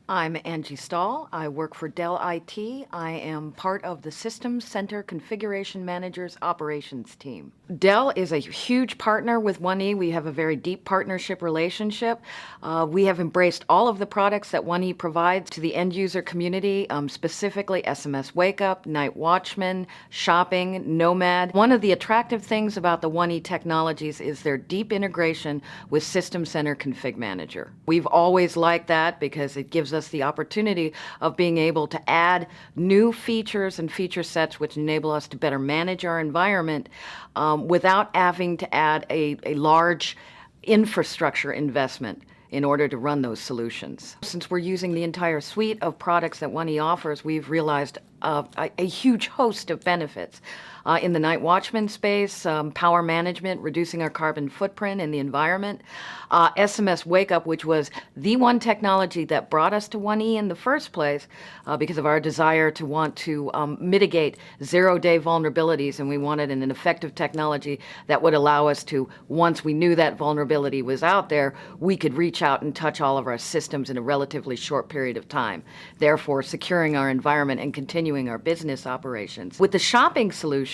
I'm Angie Stahl. I work for Dell IT. I am part of the Systems Center Configuration Managers Operations team. Dell is a huge partner with 1E. We have a very deep partnership relationship. We have embraced all of the products that 1E provides to the end user community, specifically SMS Wake Up, Night Watchman, Shopping, Nomad. One of the attractive things about the 1E technologies is their deep integration with System Center Config Manager. We've always liked that because it gives us the opportunity of being able to add new features and feature sets which enable us to better manage our environment without having to add a large infrastructure investment in order to run those solutions. Since we're using the entire suite of products that 1E offers, we've realized a huge host of benefits. In the Night Watchman space, power management, reducing our carbon footprint in the environment, SMS Wake Up, which was the one technology that brought us to 1E in the first place because of our desire to want to mitigate zero-day vulnerabilities, and we wanted an effective technology that would allow us to, once we knew that vulnerability was out there, we could reach out and touch all of our systems in a relatively short period of time, therefore securing our environment and continuing our business operations. With the shopping solution,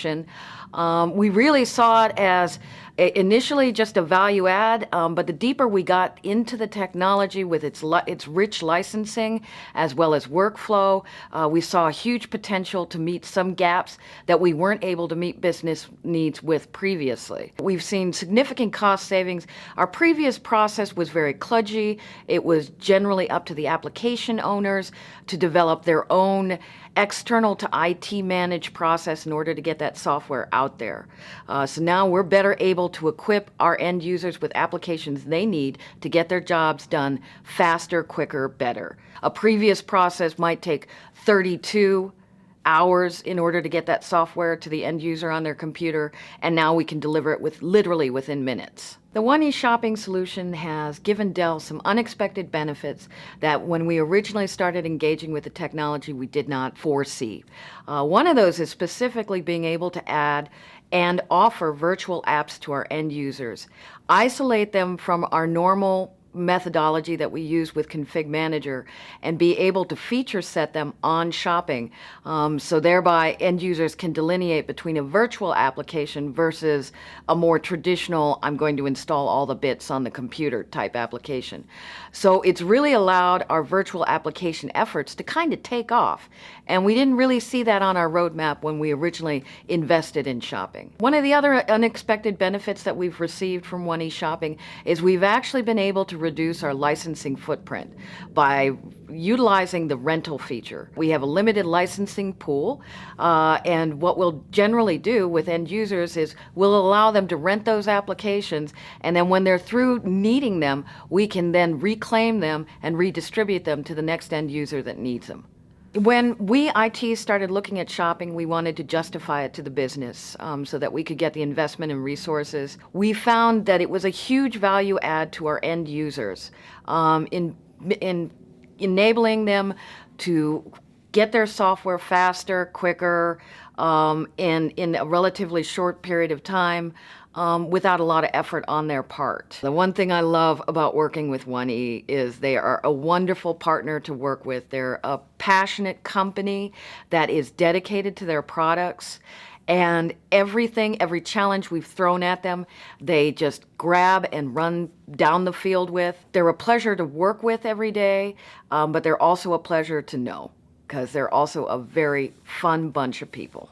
we really saw it as initially just a value add, but the deeper we got into the technology with its rich licensing as well as workflow, we saw a huge potential to meet some gaps that we weren't able to meet business needs with previously. We've seen significant cost savings. Our previous process was very kludgy. It was generally up to the application owners to develop their own external to IT managed process in order to get that software out there. So now we're better able to equip our end users with applications they need to get their jobs done faster, quicker, better. A previous process might take 32 hours in order to get that software to the end user on their computer, and now we can deliver it literally within minutes. The 1E shopping solution has given Dell some unexpected benefits that when we originally started engaging with the technology we did not foresee. One of those is specifically being able to add and offer virtual apps to our end users, isolate them from our normal methodology that we use with Config Manager, and be able to feature set them on shopping, so thereby end users can delineate between a virtual application versus a more traditional, I'm going to install all the bits on the computer type application. So it's really allowed our virtual application efforts to kind of take off, and we didn't really see that on our roadmap when we originally invested in shopping. One of the other unexpected benefits that we've received from 1E shopping is we've actually been able to reduce our licensing footprint by utilizing the rental feature. We have a limited licensing pool, and what we'll generally do with end users is we'll allow them to rent those applications, and then when they're through needing them, we can then reclaim them and redistribute them to the next end user that needs them. When we IT started looking at shopping, we wanted to justify it to the business so that we could get the investment and resources. We found that it was a huge value add to our end users in enabling them to get their software faster, quicker, in a relatively short period of time, without a lot of effort on their part. The one thing I love about working with 1E is they are a wonderful partner to work with. They're a passionate company that is dedicated to their products, and every challenge we've thrown at them, they just grab and run down the field with. They're a pleasure to work with every day, but they're also a pleasure to know, because they're also a very fun bunch of people.